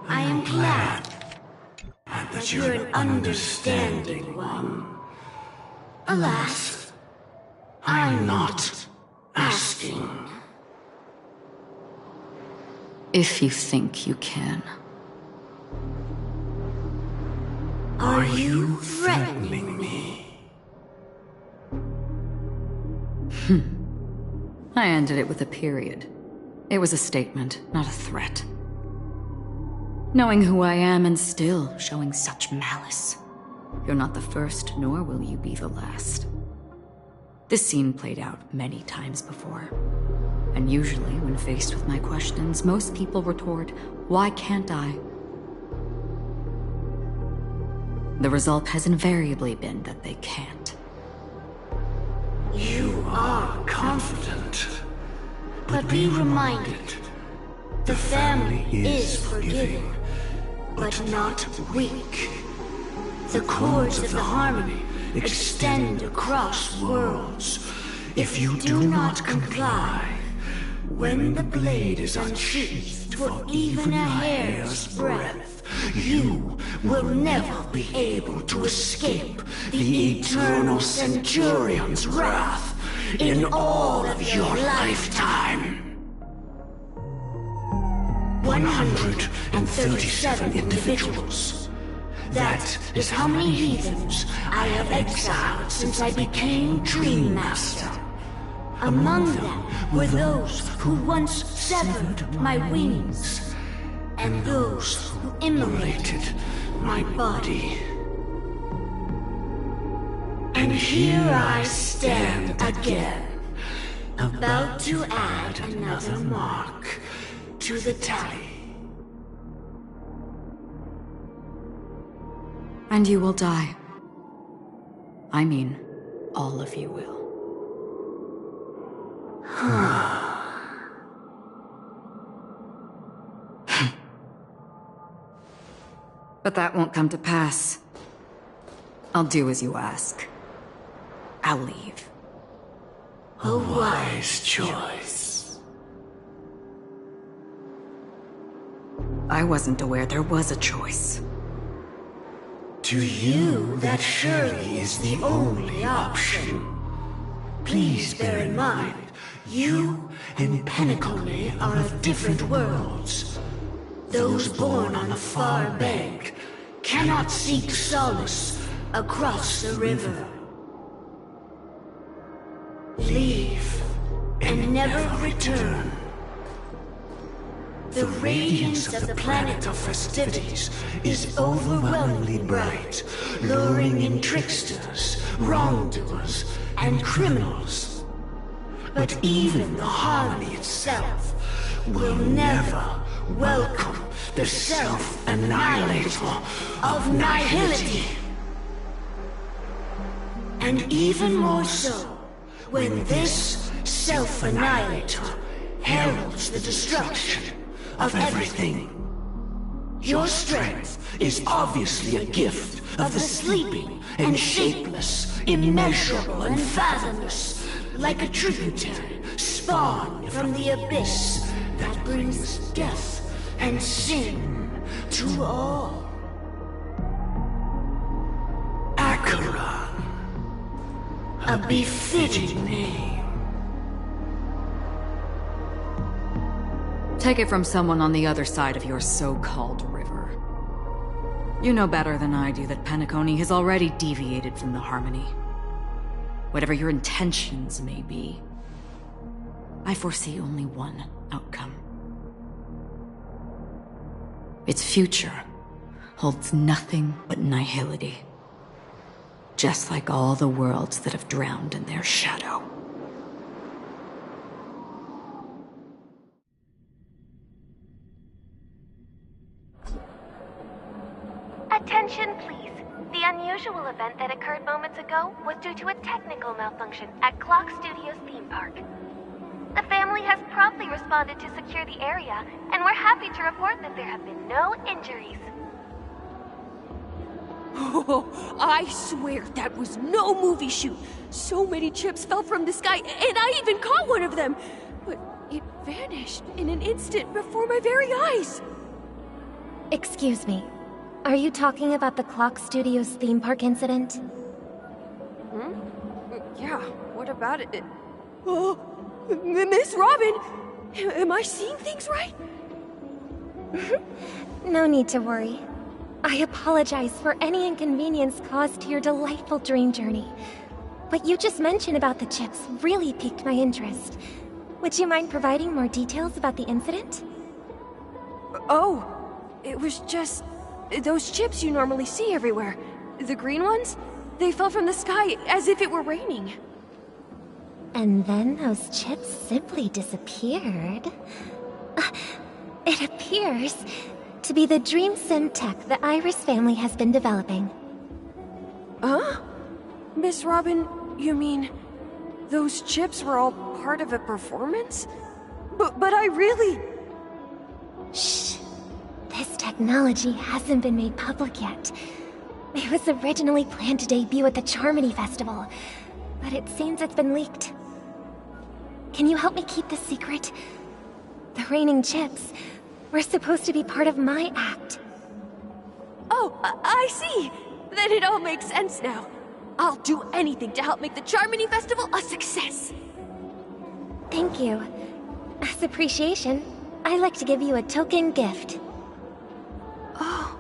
I am glad that you're an understanding one. Alas, I'm not asking. If you think you can. Are you threatening me? I ended it with a period. It was a statement, not a threat. Knowing who I am and still showing such malice. You're not the first, nor will you be the last. This scene played out many times before. And usually, when faced with my questions, most people retort, "Why can't I?" The result has invariably been that they can't. You are confident. But be reminded, the family is forgiving, but not weak. The cords of the harmony extend across worlds. If you do not comply, when the blade is unsheathed for even a hair's breadth, you will never be able to escape the eternal Centurion's wrath in all of your lifetime. 137 individuals. That is how many heathens I have exiled since I became Dream Master. Among them were those who once severed my wings, and those who immolated my body. And here I stand again, about to add another mark to the tally. And you will die. I mean, all of you will. But that won't come to pass. I'll do as you ask. I'll leave. A wise choice. I wasn't aware there was a choice. To you, that surely is the only option. Please bear in mind, you and Penacony are of different worlds. Those born on the far bank cannot seek solace across the river. Leave and never return. The radiance of the planet of festivities is overwhelmingly bright, luring in tricksters, wrongdoers, and criminals. But even the harmony itself will never welcome the self-annihilator of nihility. And even more so, when this self-annihilator heralds the destruction of everything. Your strength is obviously a gift of the sleeping and shapeless, immeasurable and fathomless, like a tributary spawned from the abyss that brings death and sin to all. Acheron, a befitting name. Take it from someone on the other side of your so-called river. You know better than I do that Penacony has already deviated from the harmony. Whatever your intentions may be, I foresee only one outcome. Its future holds nothing but nihility. Just like all the worlds that have drowned in their shadow. Attention, please. The unusual event that occurred moments ago was due to a technical malfunction at Clock Studios theme park. The family has promptly responded to secure the area, and we're happy to report that there have been no injuries. Oh, I swear that was no movie shoot. So many chips fell from the sky, and I even caught one of them. But it vanished in an instant before my very eyes. Excuse me. Are you talking about the Clock Studios theme park incident? Yeah, what about it? Oh, Miss Robin! Am I seeing things right? No need to worry. I apologize for any inconvenience caused to your delightful dream journey. What you just mentioned about the chips really piqued my interest. Would you mind providing more details about the incident? Oh, it was just... those chips you normally see everywhere. The green ones? They fell from the sky as if it were raining. And then those chips simply disappeared. It appears to be the Dream Sim tech the Iris family has been developing. Huh? Miss Robin, you mean... those chips were all part of a performance? But I really... Shh. This technology hasn't been made public yet. It was originally planned to debut at the Charmony Festival, but it seems it's been leaked. Can you help me keep this secret? The raining chips were supposed to be part of my act. Oh, I see! Then it all makes sense now. I'll do anything to help make the Charmony Festival a success! Thank you. As appreciation, I'd like to give you a token gift. Oh,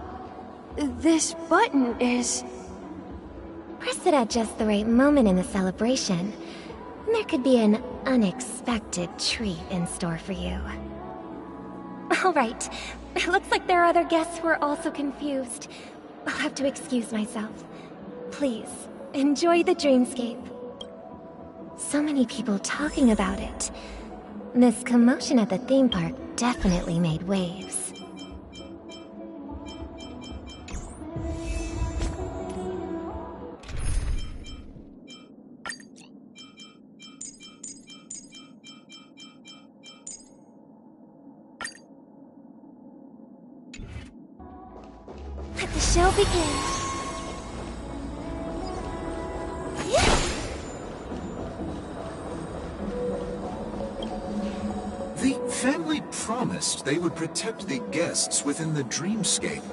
this button is... Press it at just the right moment in the celebration. There could be an unexpected treat in store for you. Alright, it looks like there are other guests who are also confused. I'll have to excuse myself. Please, enjoy the dreamscape. So many people talking about it. This commotion at the theme park definitely made waves. Let the show begin. The family promised they would protect the guests within the dreamscape,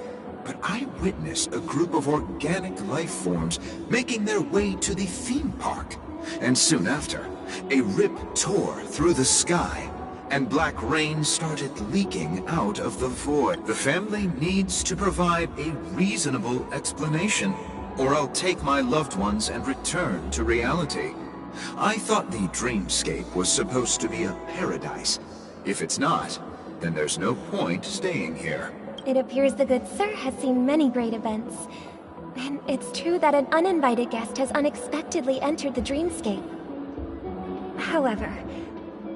but I witnessed a group of organic life forms making their way to the theme park. And soon after, a rip tore through the sky, and black rain started leaking out of the void. The family needs to provide a reasonable explanation, or I'll take my loved ones and return to reality. I thought the dreamscape was supposed to be a paradise. If it's not, then there's no point staying here. It appears the good sir has seen many great events. And it's true that an uninvited guest has unexpectedly entered the dreamscape. However,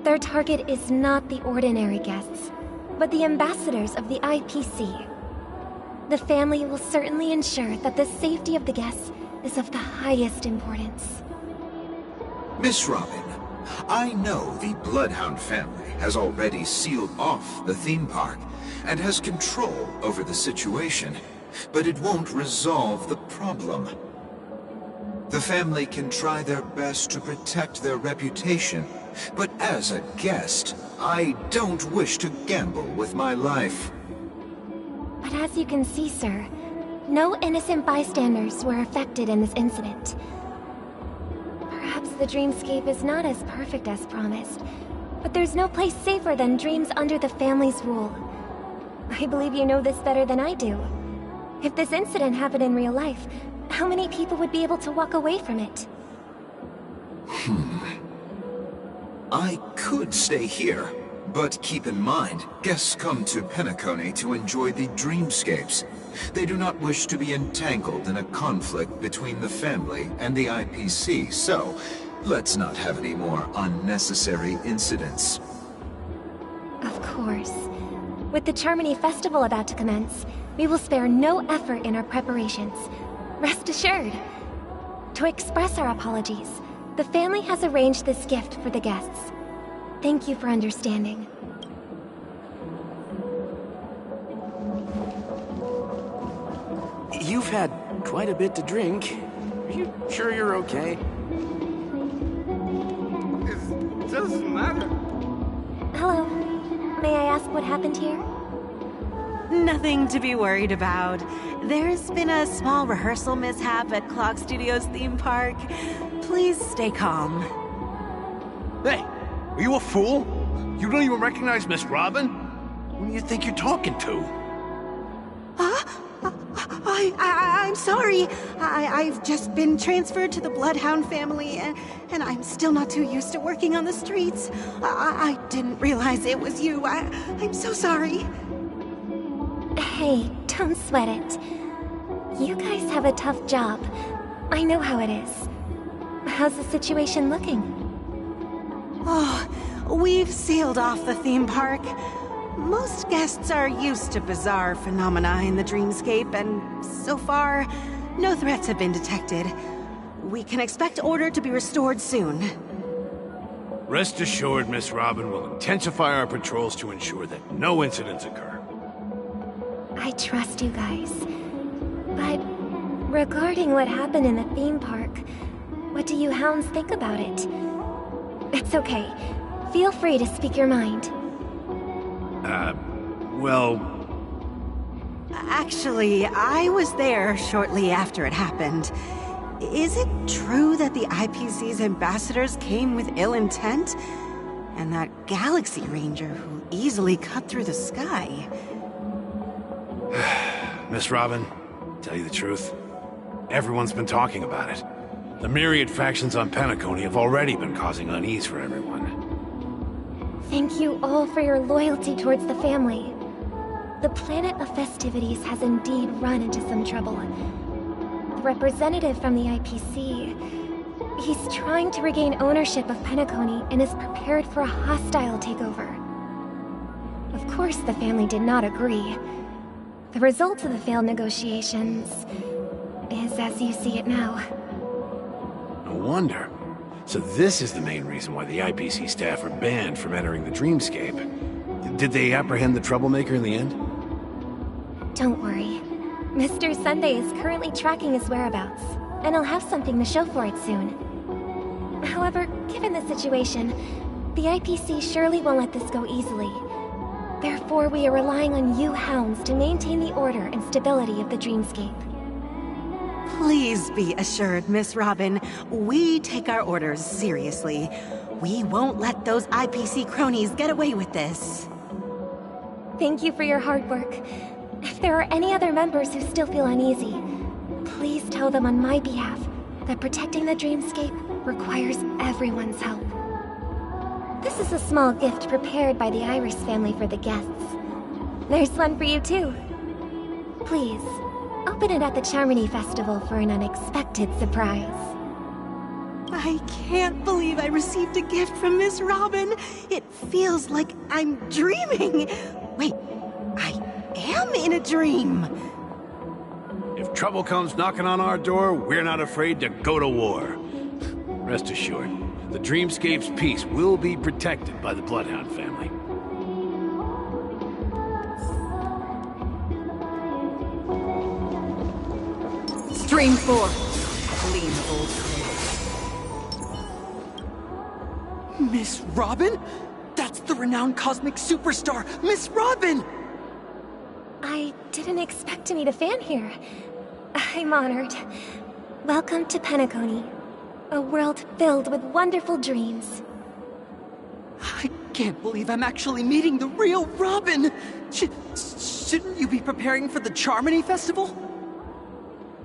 their target is not the ordinary guests, but the ambassadors of the IPC. The family will certainly ensure that the safety of the guests is of the highest importance. Miss Robin, I know the Bloodhound family has already sealed off the theme park and has control over the situation, but it won't resolve the problem. The family can try their best to protect their reputation, but as a guest, I don't wish to gamble with my life. But as you can see, sir, no innocent bystanders were affected in this incident. Perhaps the dreamscape is not as perfect as promised, but there's no place safer than dreams under the family's rule. I believe you know this better than I do. If this incident happened in real life, how many people would be able to walk away from it? I could stay here, but keep in mind, guests come to Penacony to enjoy the dreamscapes. They do not wish to be entangled in a conflict between the family and the IPC, so let's not have any more unnecessary incidents. Of course. With the Charmony Festival about to commence, we will spare no effort in our preparations. Rest assured. To express our apologies, the family has arranged this gift for the guests. Thank you for understanding. You've had quite a bit to drink. Are you sure you're okay? It doesn't matter. Hello. May I ask what happened here? nothing to be worried about. There's been a small rehearsal mishap at Clock Studios theme park. Please stay calm. Hey, are you a fool? You don't even recognize Miss Robin? Who do you think you're talking to? I'm sorry. I've just been transferred to the Bloodhound family, and I'm still not too used to working on the streets. I didn't realize it was you. I'm so sorry. Hey, don't sweat it. You guys have a tough job. I know how it is. How's the situation looking? Oh, we've sealed off the theme park. Most guests are used to bizarre phenomena in the dreamscape, and so far, no threats have been detected. We can expect order to be restored soon. Rest assured, Miss Robin will intensify our patrols to ensure that no incidents occur. I trust you guys. But regarding what happened in the theme park, what do you hounds think about it? It's okay. Feel free to speak your mind. Well... Actually, I was there shortly after it happened. Is it true that the IPC's ambassadors came with ill intent? And that Galaxy Ranger who easily cut through the sky? Miss Robin, tell you the truth, everyone's been talking about it. The myriad factions on Penacony have already been causing unease for everyone. Thank you all for your loyalty towards the family. The Planet of Festivities has indeed run into some trouble. The representative from the IPC, he's trying to regain ownership of Penacony and is prepared for a hostile takeover. Of course, the family did not agree. The result of the failed negotiations is as you see it now. No wonder. So this is the main reason why the IPC staff are banned from entering the dreamscape. Did they apprehend the troublemaker in the end? Don't worry. Mr. Sunday is currently tracking his whereabouts, and he'll have something to show for it soon. However, given the situation, the IPC surely won't let this go easily. Therefore, we are relying on you hounds to maintain the order and stability of the dreamscape. Please be assured, Miss Robin, we take our orders seriously. We won't let those IPC cronies get away with this. Thank you for your hard work. If there are any other members who still feel uneasy, please tell them on my behalf that protecting the dreamscape requires everyone's help. This is a small gift prepared by the Iris family for the guests. There's one for you too. Please, open it at the Charmony Festival for an unexpected surprise. I can't believe I received a gift from Miss Robin. It feels like I'm dreaming. Wait, I am in a dream. If trouble comes knocking on our door, we're not afraid to go to war. Rest assured, the Dreamscape's peace will be protected by the Bloodhound family. Stream 4. Clean old. Miss Robin? That's the renowned cosmic superstar, Miss Robin! I didn't expect to meet a fan here. I'm honored. Welcome to Penacony, a world filled with wonderful dreams. I can't believe I'm actually meeting the real Robin! Shouldn't you be preparing for the Charmony Festival?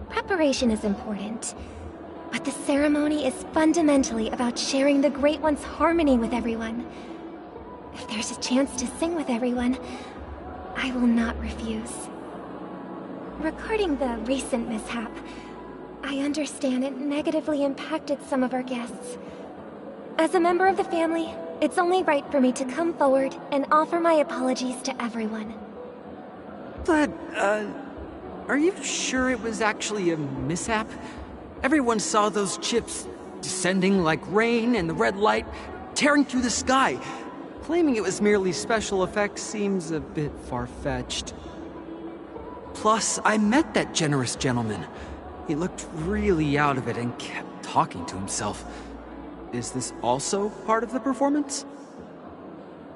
Preparation is important, but the ceremony is fundamentally about sharing the Great One's harmony with everyone. If there's a chance to sing with everyone, I will not refuse. Regarding the recent mishap, I understand it negatively impacted some of our guests. As a member of the family, it's only right for me to come forward and offer my apologies to everyone. But, are you sure it was actually a mishap? Everyone saw those chips descending like rain and the red light tearing through the sky. Claiming it was merely special effects seems a bit far-fetched. Plus, I met that generous gentleman. He looked really out of it and kept talking to himself. Is this also part of the performance?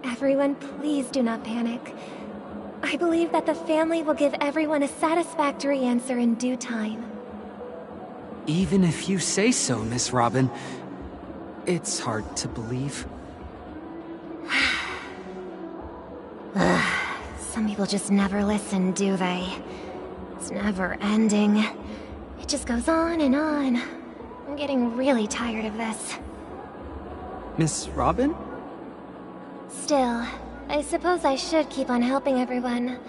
Everyone, please do not panic. I believe that the family will give everyone a satisfactory answer in due time. Even if you say so, Miss Robin, it's hard to believe. Some people just never listen, do they? It's never ending. It just goes on and on. I'm getting really tired of this. Miss Robin? Still, I suppose I should keep on helping everyone.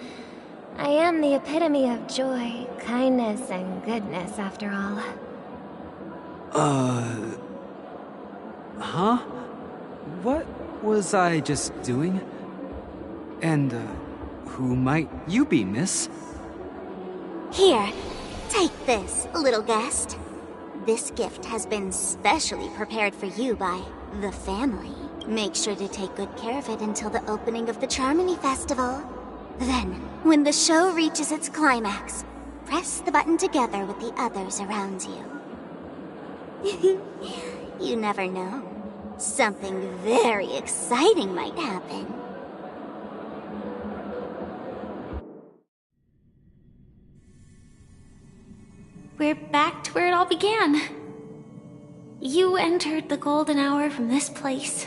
I am the epitome of joy, kindness, and goodness, after all. Huh? What was I just doing? And, who might you be, miss? Here, take this, little guest. This gift has been specially prepared for you by the family. Make sure to take good care of it until the opening of the Charmony Festival. Then, when the show reaches its climax, press the button together with the others around you. You never know. Something very exciting might happen. We're back to where it all began. You entered the golden hour from this place.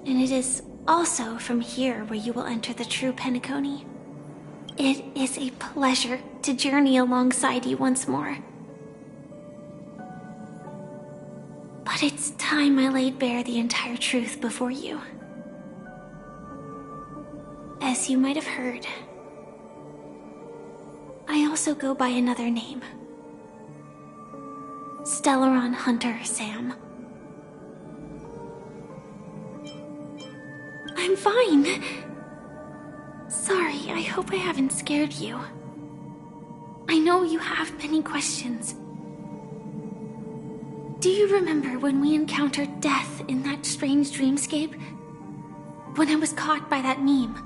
And it is also from here where you will enter the true Penacony. It is a pleasure to journey alongside you once more. But it's time I laid bare the entire truth before you. As you might have heard, I also go by another name. Stellaron Hunter Sam. I'm fine. Sorry, I hope I haven't scared you. I know you have many questions. Do you remember when we encountered death in that strange dreamscape? When I was caught by that meme?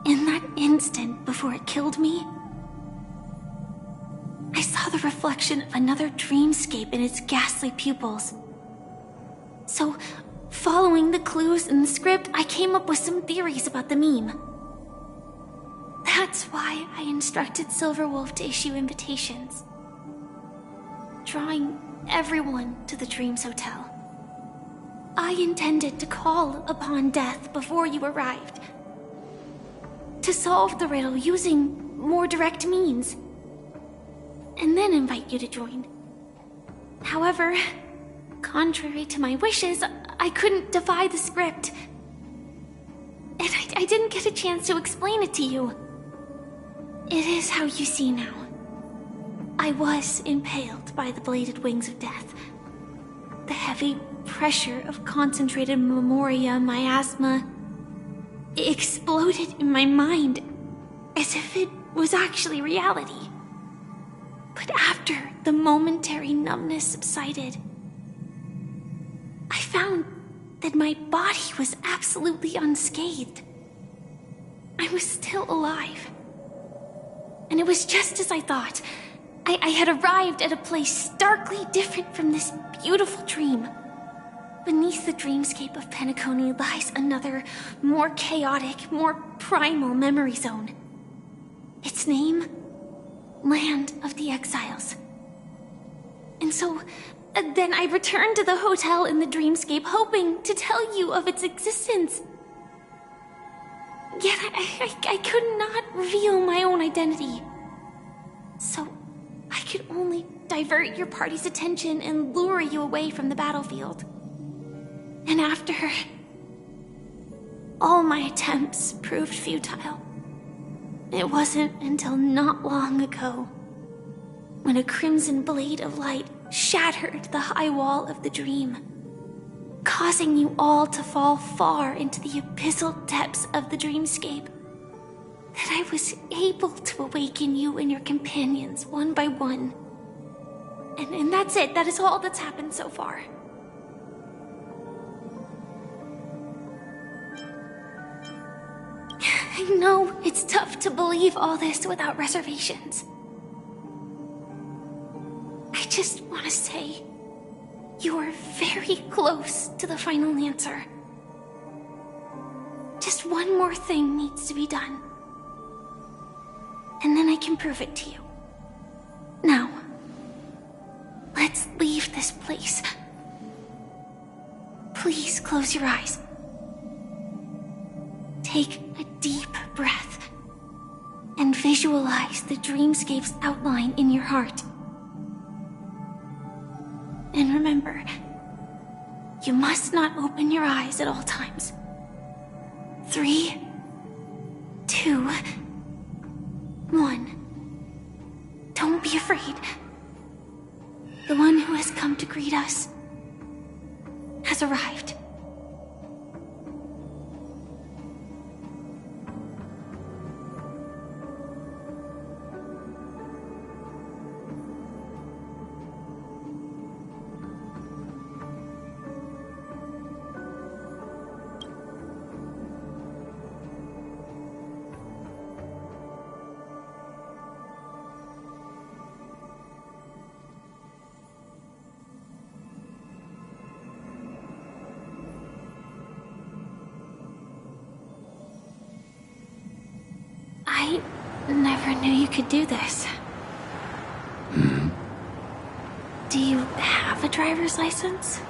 In that instant before it killed me? I saw the reflection of another dreamscape in its ghastly pupils. So, following the clues in the script, I came up with some theories about the meme. That's why I instructed Silverwolf to issue invitations, drawing everyone to the Dreams Hotel. I intended to call upon death before you arrived, to solve the riddle using more direct means, and then invite you to join. However, contrary to my wishes, I couldn't defy the script. And I didn't get a chance to explain it to you. It is how you see now. I was impaled by the bladed wings of death. The heavy pressure of concentrated memoria miasma exploded in my mind as if it was actually reality. But after the momentary numbness subsided, I found that my body was absolutely unscathed. I was still alive. And it was just as I thought. I had arrived at a place starkly different from this beautiful dream. Beneath the dreamscape of Penacony lies another, more chaotic, more primal memory zone. Its name? Land of the Exiles. And so, then I returned to the hotel in the dreamscape, hoping to tell you of its existence. Yet I could not reveal my own identity. So, I could only divert your party's attention and lure you away from the battlefield. And after, all my attempts proved futile. It wasn't until not long ago, when a crimson blade of light shattered the high wall of the dream, causing you all to fall far into the abyssal depths of the dreamscape, that I was able to awaken you and your companions one by one. And that's it. That is all that's happened so far. I know it's tough to believe all this without reservations. I just want to say, you are very close to the final answer. Just one more thing needs to be done. And then I can prove it to you. Now, let's leave this place. Please close your eyes. Take a deep breath and visualize the dreamscape's outline in your heart. And remember, you must not open your eyes at all times. 3, 2, 1. Don't be afraid. The one who has come to greet us has arrived. I never knew you could do this. Do you have a driver's license?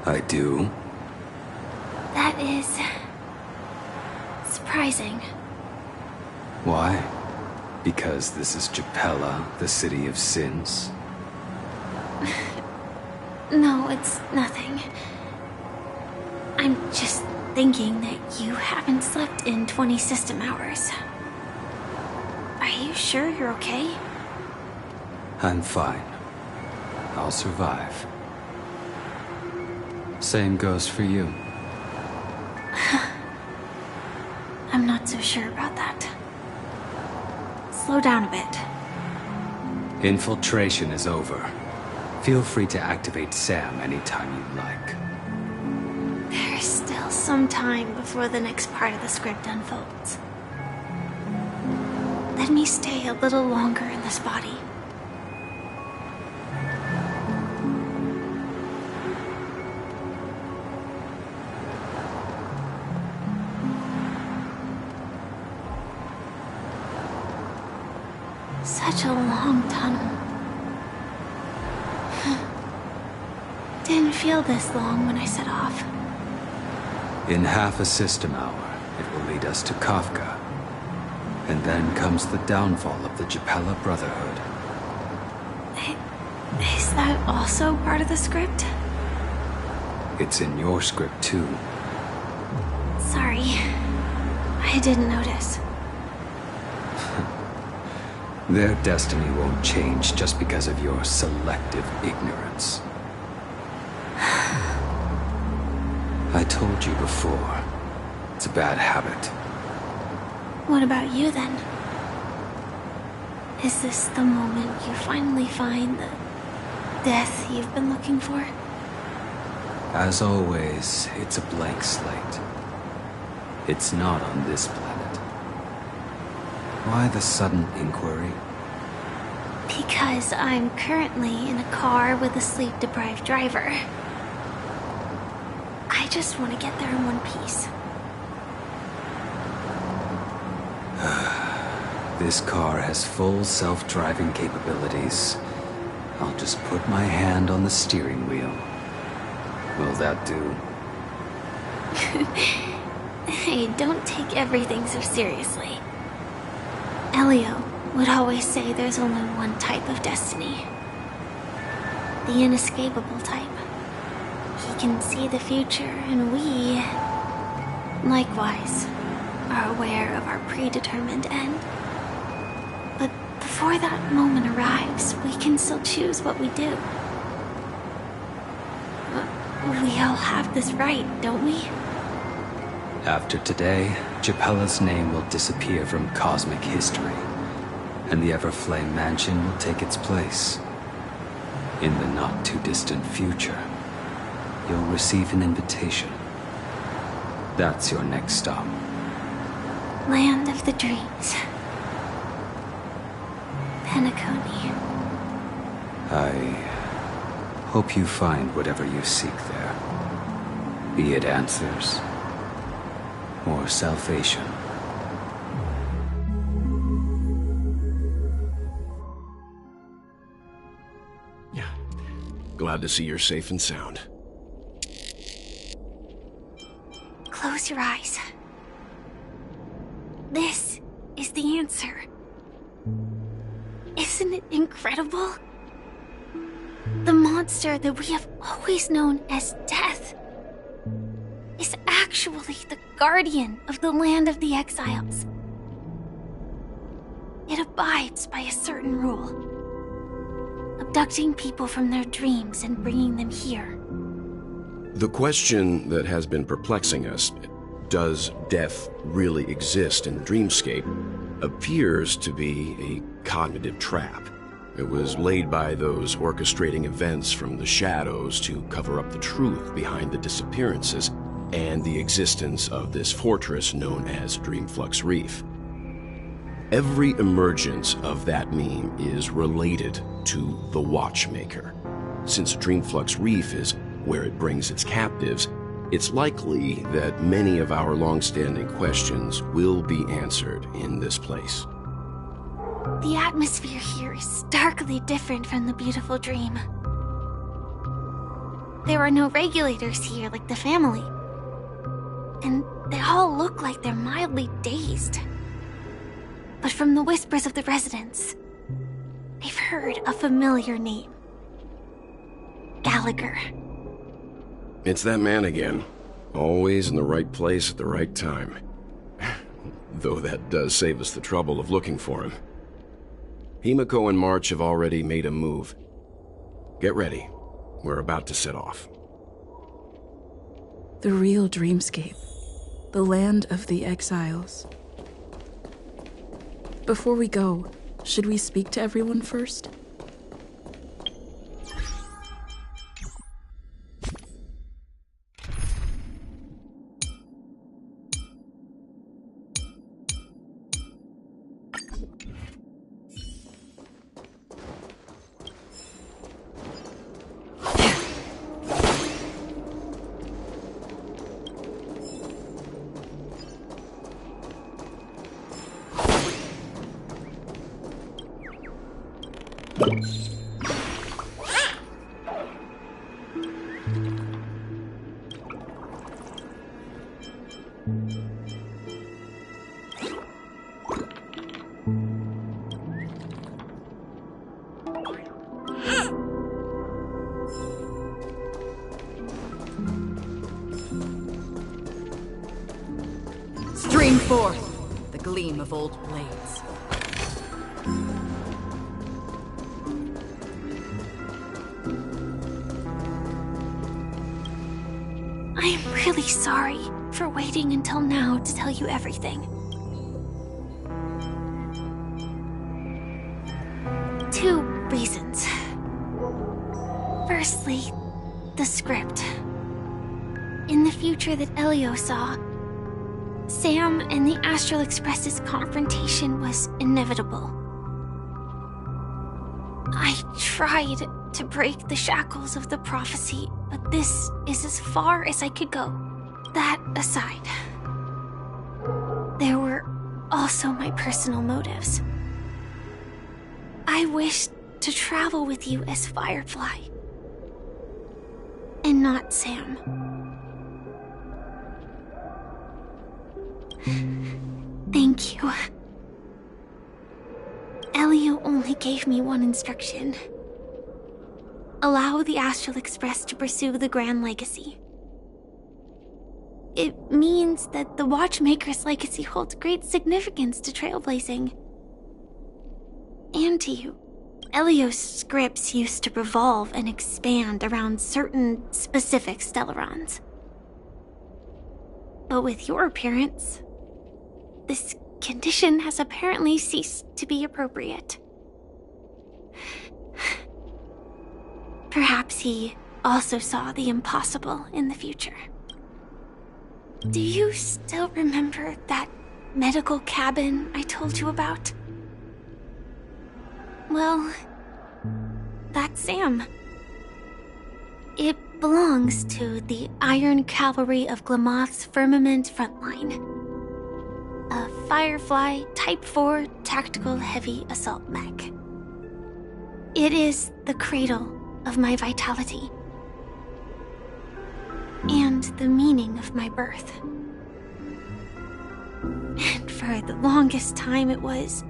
I do. That is surprising. Why? Because this is Japella, the city of sins? No, it's nothing. I'm just thinking that you haven't slept in 20 system hours. Are you sure you're okay? I'm fine. I'll survive. Same goes for you. I'm not so sure about that. Slow down a bit. Infiltration is over. Feel free to activate Sam anytime you like. There's still some time before the next part of the script unfolds. Let me stay a little longer in this body. Such a long tunnel. Didn't feel this long when I set off. In half a system hour, it will lead us to Kafka. And then comes the downfall of the Japella Brotherhood. Is that also part of the script? It's in your script too. Sorry. I didn't notice. Their destiny won't change just because of your selective ignorance. I told you before, it's a bad habit. What about you then? Is this the moment you finally find the death you've been looking for? As always, it's a blank slate. It's not on this planet. Why the sudden inquiry? Because I'm currently in a car with a sleep-deprived driver. I just want to get there in one piece. This car has full self-driving capabilities. I'll just put my hand on the steering wheel. Will that do? Hey, don't take everything so seriously. Elio would always say there's only one type of destiny. The inescapable type. He can see the future, and we, likewise, are aware of our predetermined end. But before that moment arrives, we can still choose what we do. We all have this right, don't we? After today, Japella's name will disappear from cosmic history, and the Everflame Mansion will take its place. In the not-too-distant future, you'll receive an invitation. That's your next stop. Land of the Dreams. Penacony. I hope you find whatever you seek there. Be it answers, or salvation. Yeah. Glad to see you're safe and sound. Close your eyes. This is the answer. Isn't it incredible? The monster that we have always known as Death is actually the guardian of the land of the exiles. It abides by a certain rule, abducting people from their dreams and bringing them here. The question that has been perplexing us, does death really exist in the dreamscape, appears to be a cognitive trap. It was laid by those orchestrating events from the shadows to cover up the truth behind the disappearances and the existence of this fortress known as Dreamflux Reef. Every emergence of that meme is related to the Watchmaker. Since Dreamflux Reef is where it brings its captives, it's likely that many of our long-standing questions will be answered in this place. The atmosphere here is starkly different from the beautiful dream. There are no regulators here like the family. And they all look like they're mildly dazed. But from the whispers of the residents, they've heard a familiar name. Gallagher. It's that man again. Always in the right place at the right time. Though that does save us the trouble of looking for him. Himiko and March have already made a move. Get ready. We're about to set off. The real dreamscape. The land of the exiles. Before we go, should we speak to everyone first? Stream forth the gleam of old blades. I am really sorry for waiting until now to tell you everything. Two reasons. Firstly, the script. In the future that Elio saw, Sam and the Astral Express's confrontation was inevitable. I tried to break the shackles of the prophecy, but this is as far as I could go. That aside, there were also my personal motives. I wished to travel with you as Firefly, and not Sam. Thank you. Elio only gave me one instruction. Allow the Astral Express to pursue the Grand Legacy. It means that the Watchmaker's legacy holds great significance to Trailblazing. And to you. Elio's scripts used to revolve and expand around certain specific Stellarons. But with your appearance, this condition has apparently ceased to be appropriate. Perhaps he also saw the impossible in the future. Do you still remember that medical cabin I told you about? Well, that's Sam. It belongs to the Iron Cavalry of Glamoth's Firmament Frontline. A Firefly Type 4 Tactical Heavy Assault Mech. It is the cradle of my vitality. And the meaning of my birth. And for the longest time it was...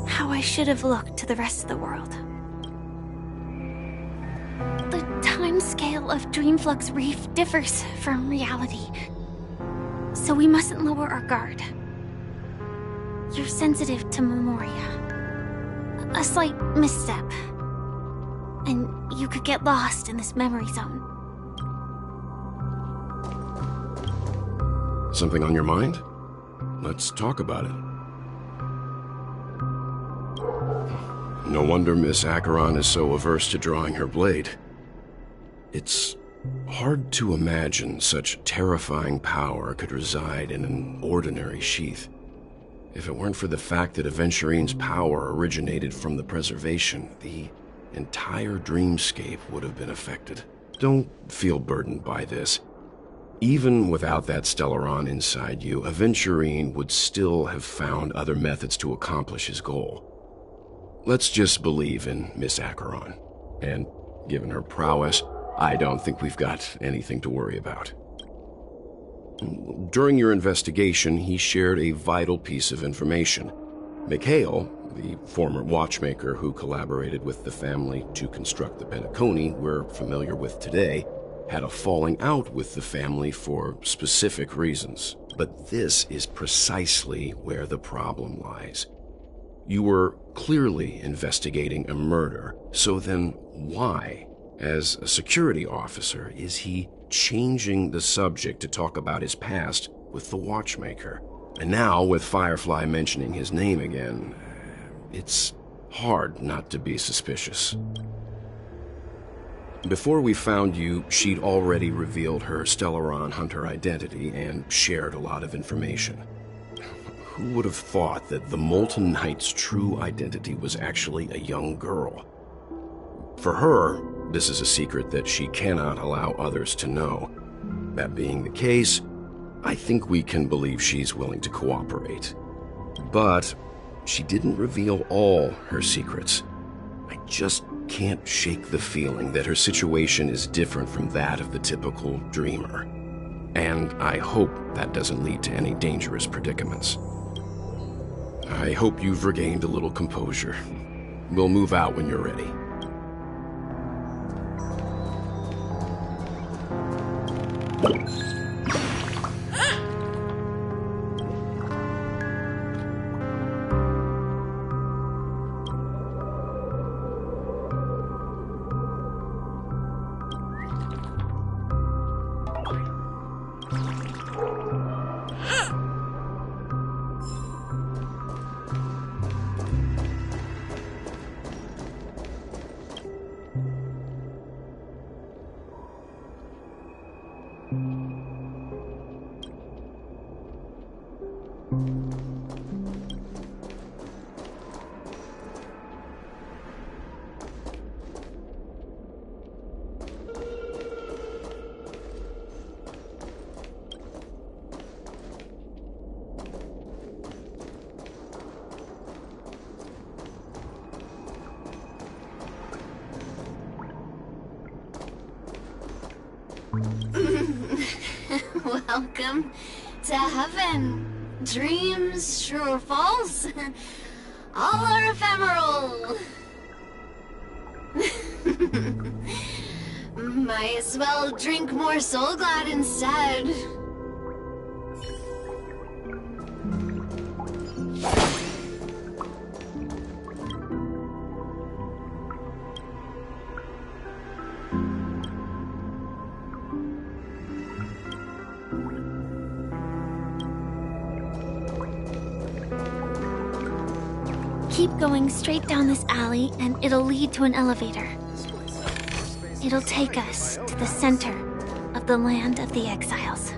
how I should have looked to the rest of the world. The timescale of Dreamflux Reef differs from reality, so we mustn't lower our guard. You're sensitive to Memoria. A slight misstep, and you could get lost in this memory zone. Something on your mind? Let's talk about it. No wonder Miss Acheron is so averse to drawing her blade. It's hard to imagine such terrifying power could reside in an ordinary sheath. If it weren't for the fact that Aventurine's power originated from the preservation, the entire dreamscape would have been affected. Don't feel burdened by this. Even without that Stellaron inside you, Aventurine would still have found other methods to accomplish his goal. Let's just believe in Miss Acheron. And given her prowess, I don't think we've got anything to worry about. During your investigation, he shared a vital piece of information. Mikhail, the former watchmaker who collaborated with the family to construct the Penacony we're familiar with today, had a falling out with the family for specific reasons. But this is precisely where the problem lies. You were clearly investigating a murder, so then why, as a security officer, is he changing the subject to talk about his past with the watchmaker? And now, with Firefly mentioning his name again, it's hard not to be suspicious. Before we found you, she'd already revealed her Stellaron Hunter identity and shared a lot of information. Who would have thought that the Molten Knight's true identity was actually a young girl? For her, this is a secret that she cannot allow others to know. That being the case, I think we can believe she's willing to cooperate. But she didn't reveal all her secrets. I just can't shake the feeling that her situation is different from that of the typical dreamer. And I hope that doesn't lead to any dangerous predicaments. I hope you've regained a little composure. We'll move out when you're ready. Welcome to heaven. Dreams, true or false, all are ephemeral. Might as well drink more Soul Glad instead. Keep going straight down this alley and it'll lead to an elevator. It'll take us to the center of the land of the exiles.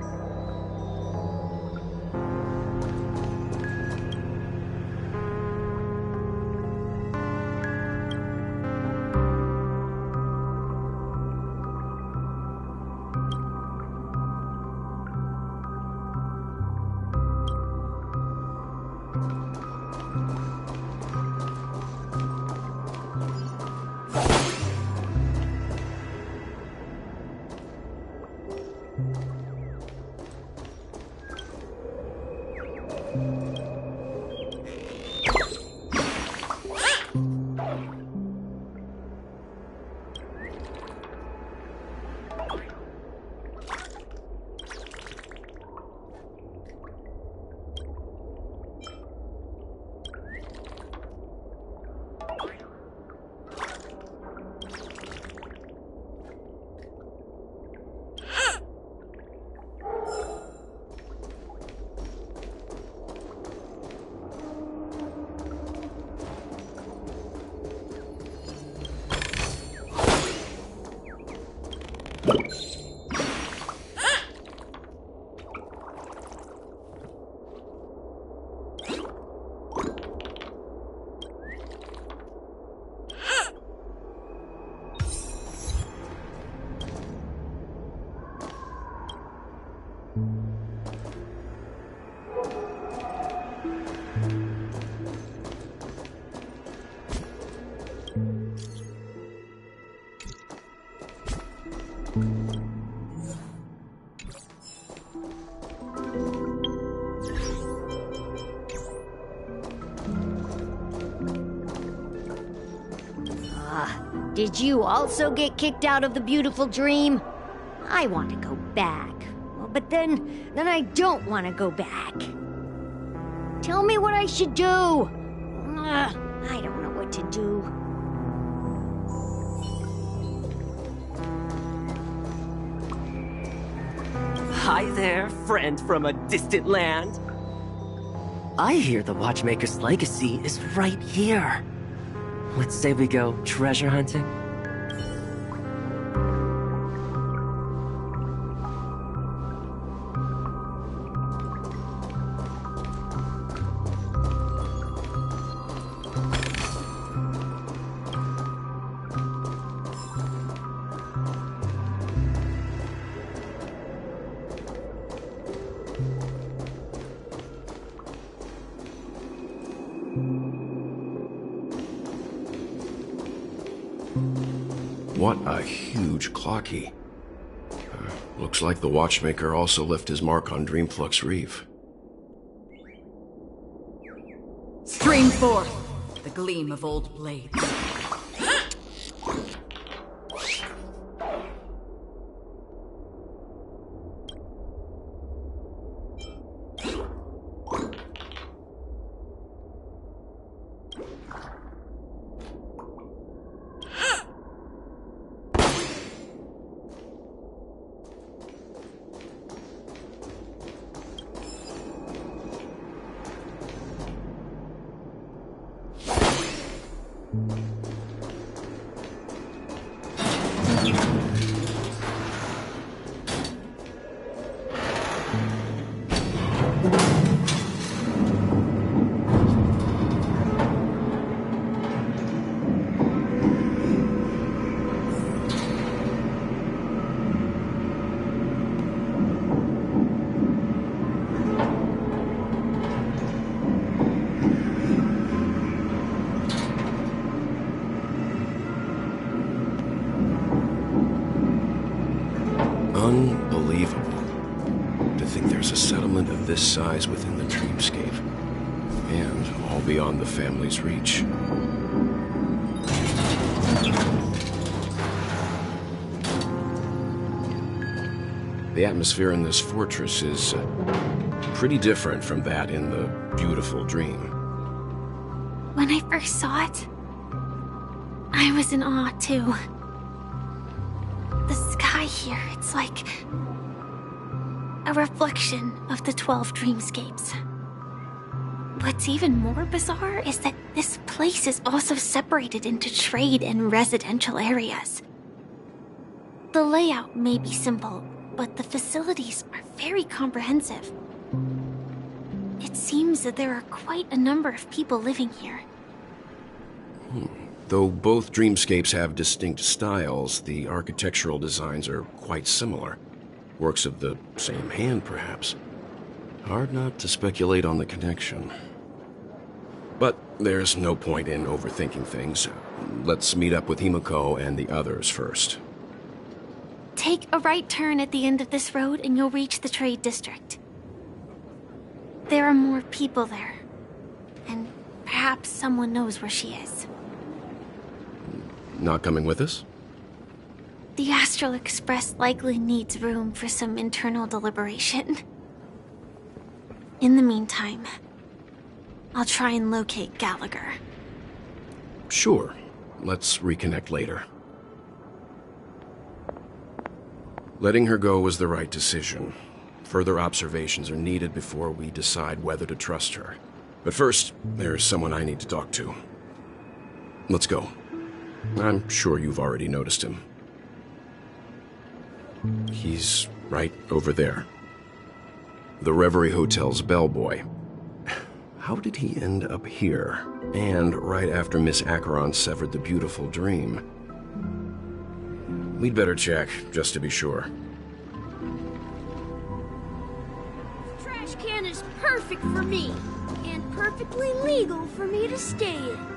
Did you also get kicked out of the beautiful dream? I want to go back. But then I don't want to go back. Tell me what I should do. I don't know what to do. Hi there, friend from a distant land. I hear the Watchmaker's legacy is right here. Let's say we go treasure hunting. What a huge clock key. Looks like the Watchmaker also left his mark on Dreamflux Reef. Stream forth the gleam of old blades. Unbelievable. To think there's a settlement of this size within the Dreamscape. And all beyond the family's reach. The atmosphere in this fortress is pretty different from that in the beautiful dream. When I first saw it, I was in awe too. The sky here, it's like a reflection of the 12 dreamscapes. What's even more bizarre is that this place is also separated into trade and residential areas. The layout may be simple, but the facilities are very comprehensive. It seems that there are quite a number of people living here. Though both dreamscapes have distinct styles, the architectural designs are quite similar. Works of the same hand, perhaps. Hard not to speculate on the connection. But there's no point in overthinking things. Let's meet up with Himiko and the others first. Take a right turn at the end of this road and you'll reach the trade district. There are more people there. And perhaps someone knows where she is. Not coming with us? The Astral Express likely needs room for some internal deliberation. In the meantime, I'll try and locate Gallagher. Sure. Let's reconnect later. Letting her go was the right decision. Further observations are needed before we decide whether to trust her. But first, there's someone I need to talk to. Let's go. I'm sure you've already noticed him. He's right over there. The Reverie Hotel's bellboy. How did he end up here? And right after Miss Acheron severed the beautiful dream. We'd better check, just to be sure. This trash can is perfect for me, and perfectly legal for me to stay in.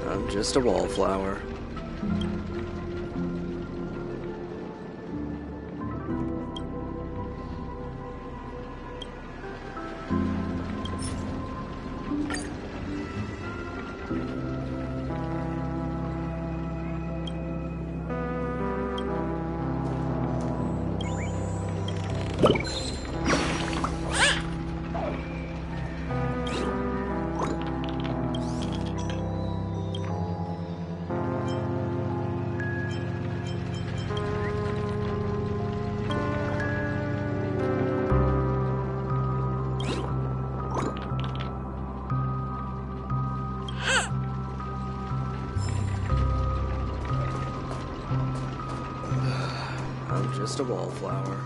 I'm just a wallflower. I'm just a wallflower.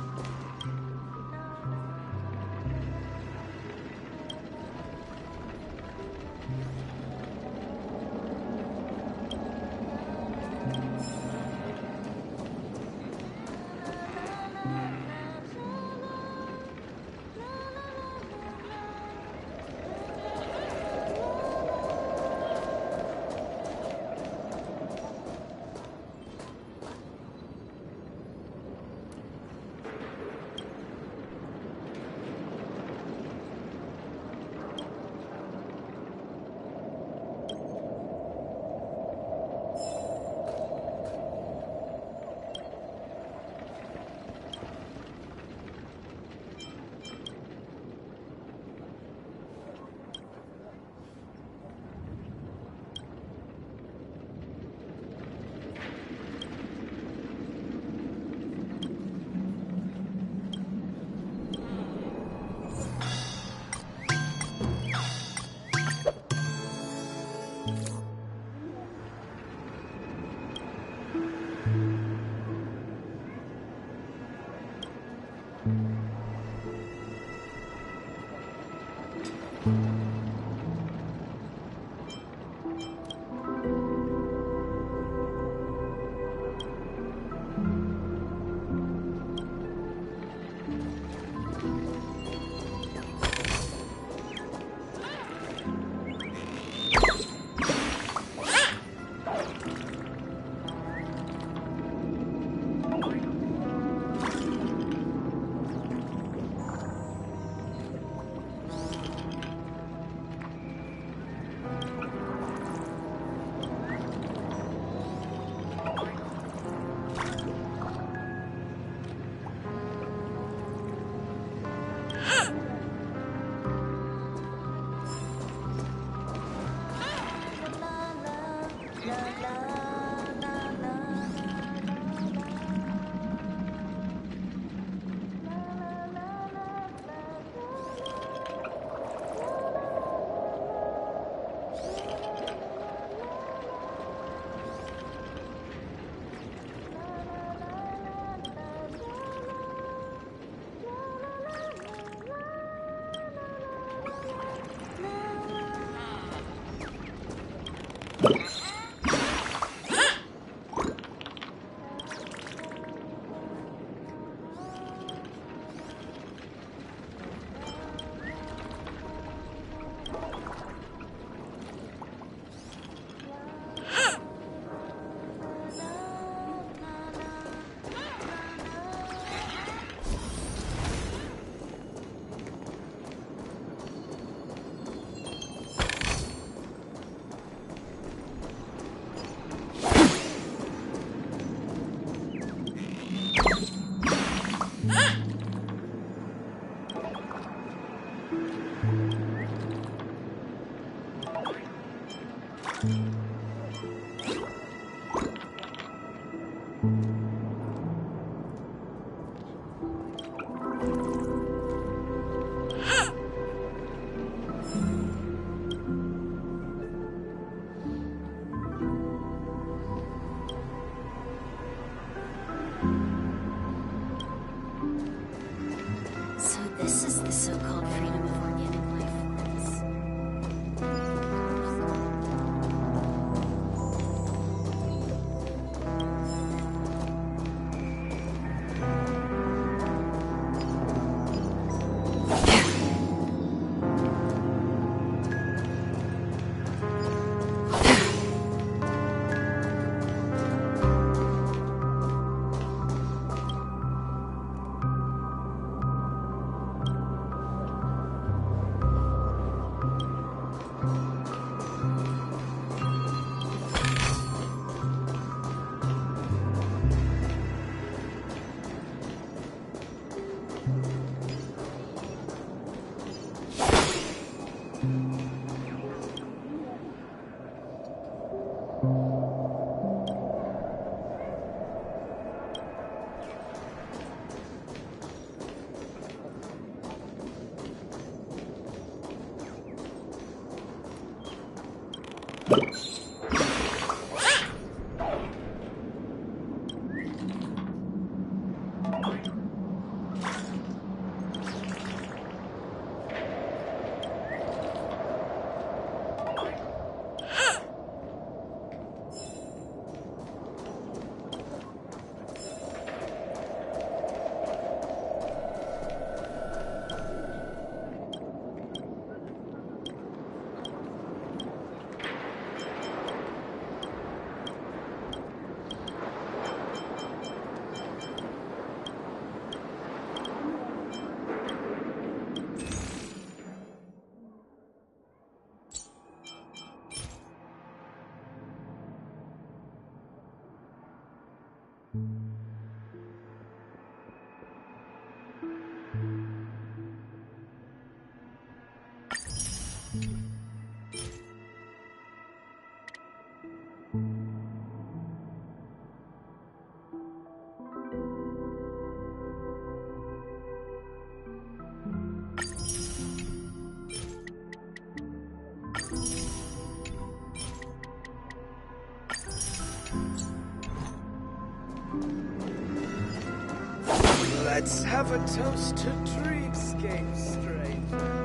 Let's have a toast to Dreamscape, stranger.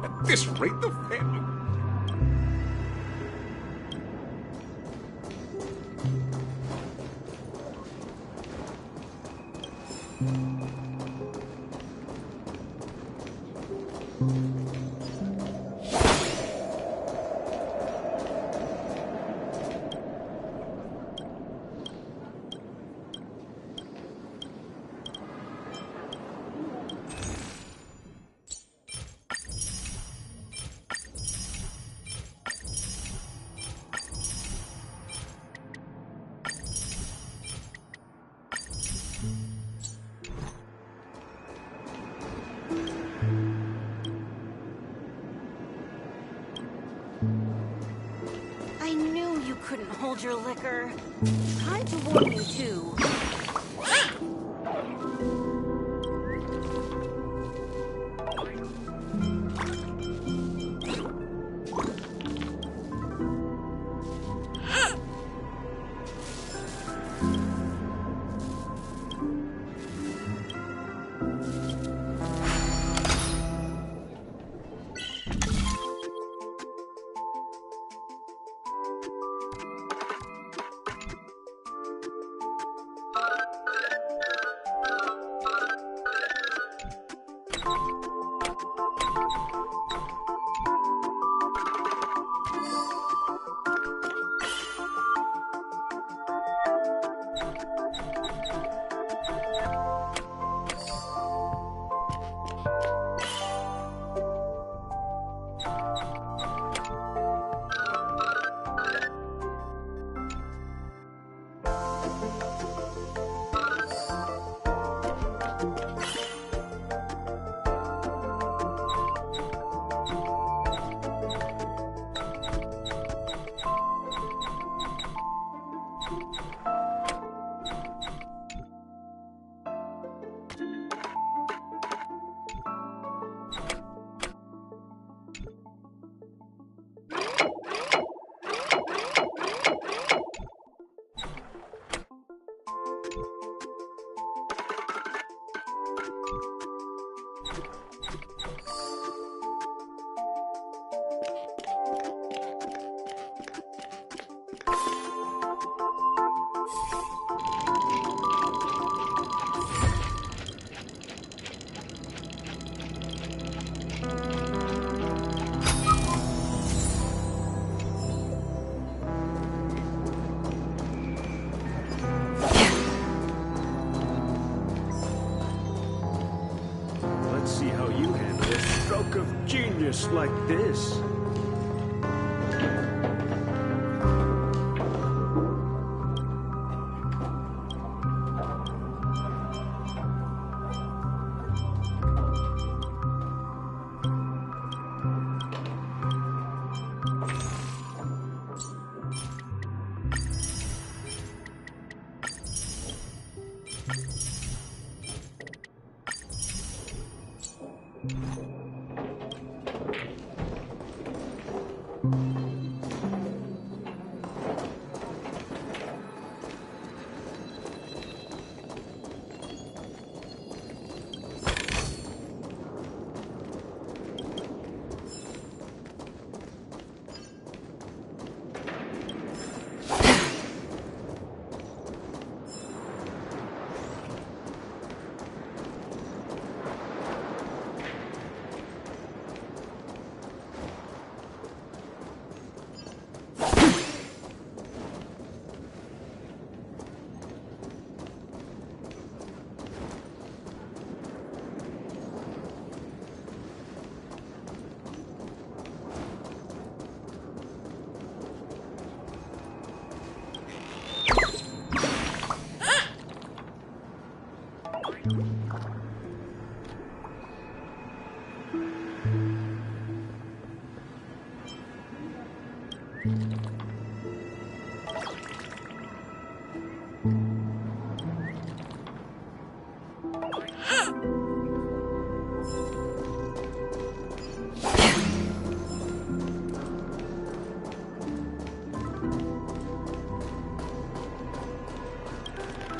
At this rate, the family... I knew you couldn't hold your liquor. Tried to warn you, too. Genius like this.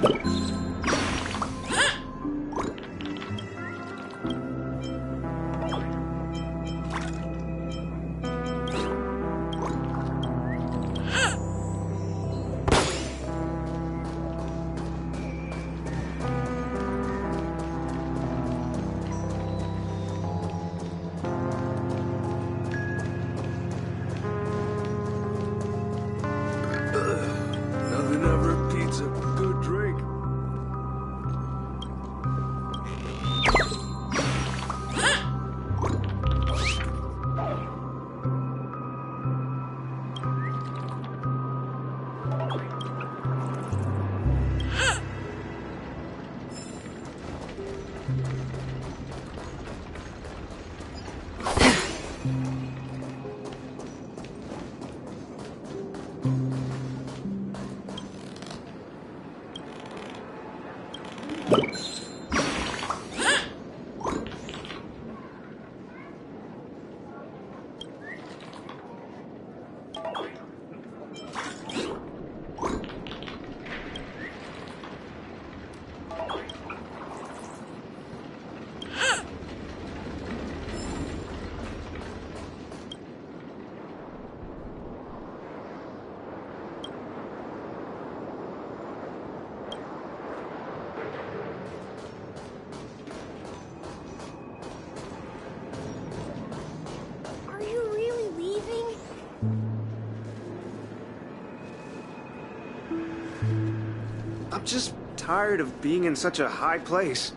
Nothing ever beats a good drink. Are you really leaving? I'm just tired of being in such a high place.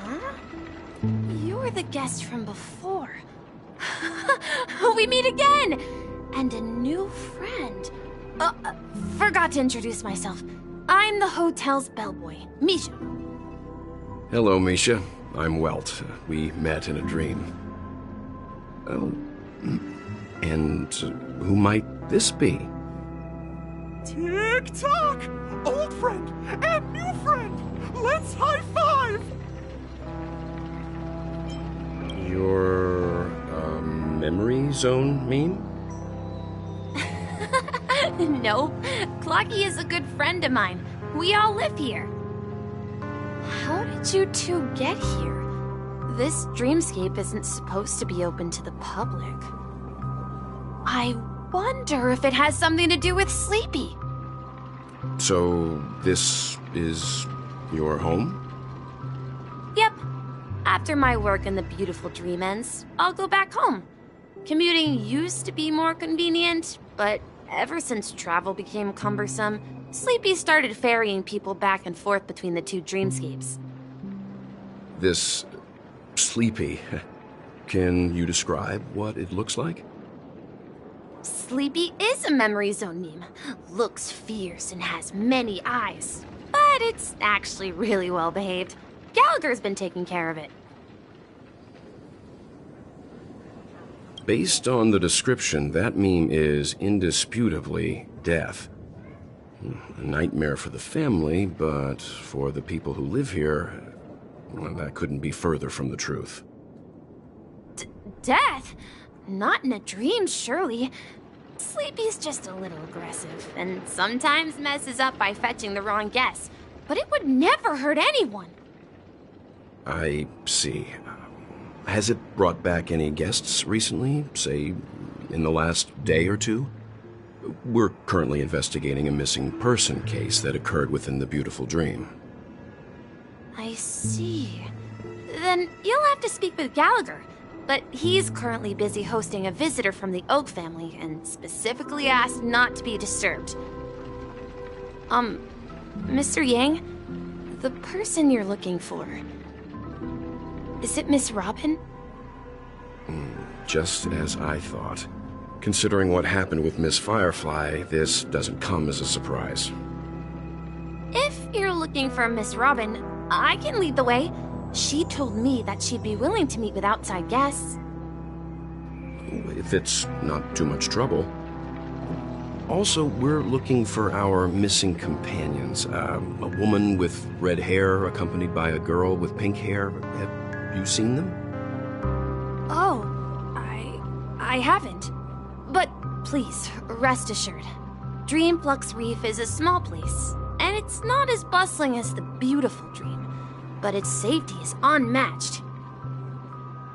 Huh? You're the guest from before. We meet again! And a new friend. Forgot to introduce myself. I'm the hotel's bellboy, Misha. Hello, Misha. I'm Welt. We met in a dream. Oh, and who might this be? Tick-tock! Old friend and new friend! Let's high-five! Your, memory zone meme? Nope. Clocky is a good friend of mine. We all live here. How did you two get here? This dreamscape isn't supposed to be open to the public. I wonder if it has something to do with Sleepy. So, this is your home? Yep. After my work in the beautiful dream ends, I'll go back home. Commuting used to be more convenient, but ever since travel became cumbersome, Sleepy started ferrying people back and forth between the two dreamscapes. This Sleepy. Can you describe what it looks like? Sleepy is a memory zone meme. Looks fierce and has many eyes. But it's actually really well behaved. Gallagher's been taking care of it. Based on the description, that meme is indisputably death. A nightmare for the family, but for the people who live here, well, that couldn't be further from the truth. Death? Not in a dream, surely. Sleepy's just a little aggressive, and sometimes messes up by fetching the wrong guess. But it would never hurt anyone. I see. Has it brought back any guests recently, say, in the last day or two? We're currently investigating a missing person case that occurred within the beautiful dream. I see. Then you'll have to speak with Gallagher. But he's currently busy hosting a visitor from the Oak family and specifically asked not to be disturbed. Mr. Yang, the person you're looking for, is it Miss Robin? Just as I thought. Considering what happened with Miss Firefly, this doesn't come as a surprise. If you're looking for Miss Robin, I can lead the way. She told me that she'd be willing to meet with outside guests. If it's not too much trouble. Also, we're looking for our missing companions. A woman with red hair accompanied by a girl with pink hair. Have you seen them? Oh, I haven't. But please, rest assured. Dreamflux Reef is a small place, and it's not as bustling as the beautiful dream. But its safety is unmatched.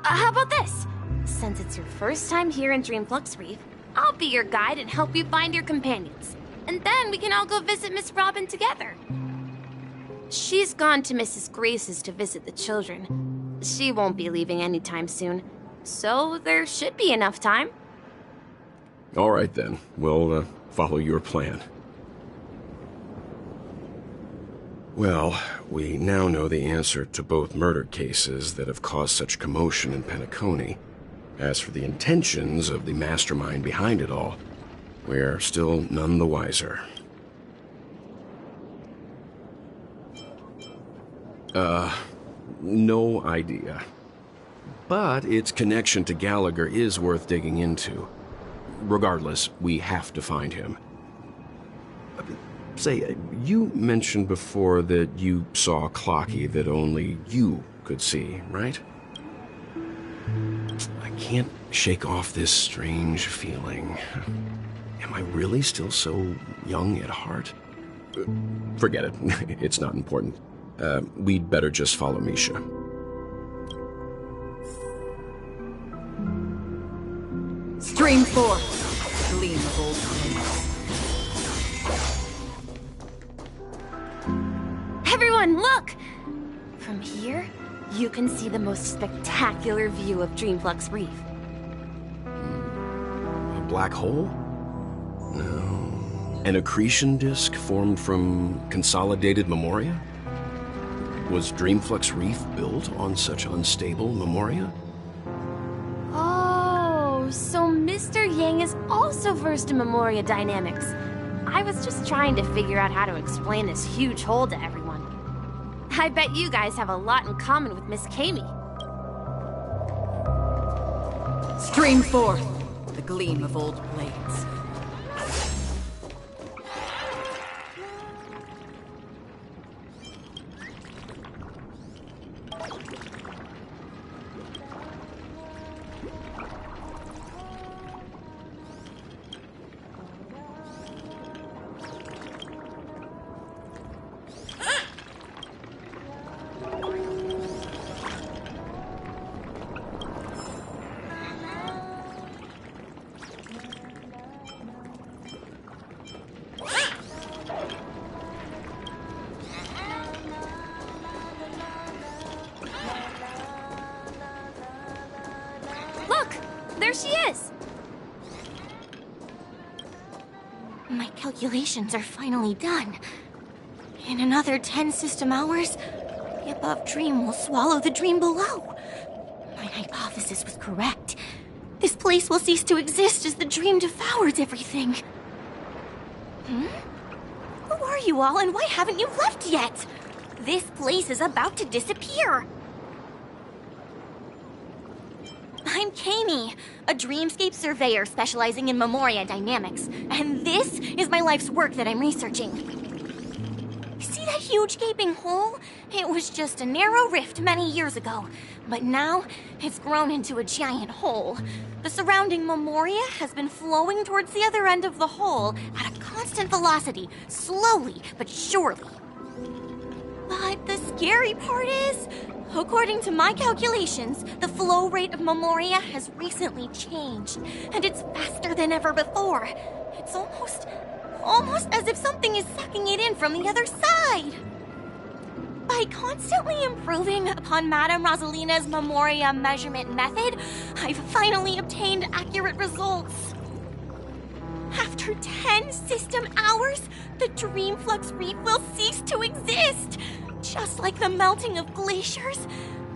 How about this? Since it's your first time here in Dreamflux Reef, I'll be your guide and help you find your companions. And then we can all go visit Miss Robin together. She's gone to Mrs. Grace's to visit the children. She won't be leaving anytime soon, so there should be enough time. All right then, we'll follow your plan. Well, we now know the answer to both murder cases that have caused such commotion in Penacony. As for the intentions of the mastermind behind it all, we're still none the wiser. No idea. But its connection to Gallagher is worth digging into. Regardless, we have to find him. Say, you mentioned before that you saw Clocky that only you could see, right? I can't shake off this strange feeling. Am I really still so young at heart? Forget it. It's not important. We'd better just follow Misha. Stream 4. Gleam of old times. Everyone, look! From here, you can see the most spectacular view of Dreamflux Reef. A black hole? No. An accretion disk formed from consolidated memoria? Was Dreamflux Reef built on such unstable memoria? Oh, so Mr. Yang is also versed in Memoria dynamics. I was just trying to figure out how to explain this huge hole to everyone. I bet you guys have a lot in common with Miss Kami. Stream forth the gleam of old blades. There she is! My calculations are finally done. In another 10 system hours, the above dream will swallow the dream below. My hypothesis was correct. This place will cease to exist as the dream devours everything. Who are you all, and why haven't you left yet? This place is about to disappear. I'm Kami, a dreamscape surveyor specializing in Memoria dynamics, and this is my life's work that I'm researching. See that huge gaping hole? It was just a narrow rift many years ago, but now it's grown into a giant hole. The surrounding Memoria has been flowing towards the other end of the hole at a constant velocity, slowly but surely. But the scary part is, according to my calculations, the flow rate of Memoria has recently changed, and it's faster than ever before. It's almost as if something is sucking it in from the other side. By constantly improving upon Madame Rosalina's Memoria measurement method, I've finally obtained accurate results. After 10 system hours, the Dreamflux Reef will cease to exist. Just like the melting of glaciers,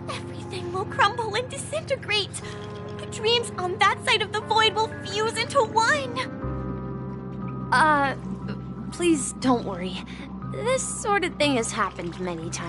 everything will crumble and disintegrate. The dreams on that side of the void will fuse into one. Please don't worry. This sort of thing has happened many times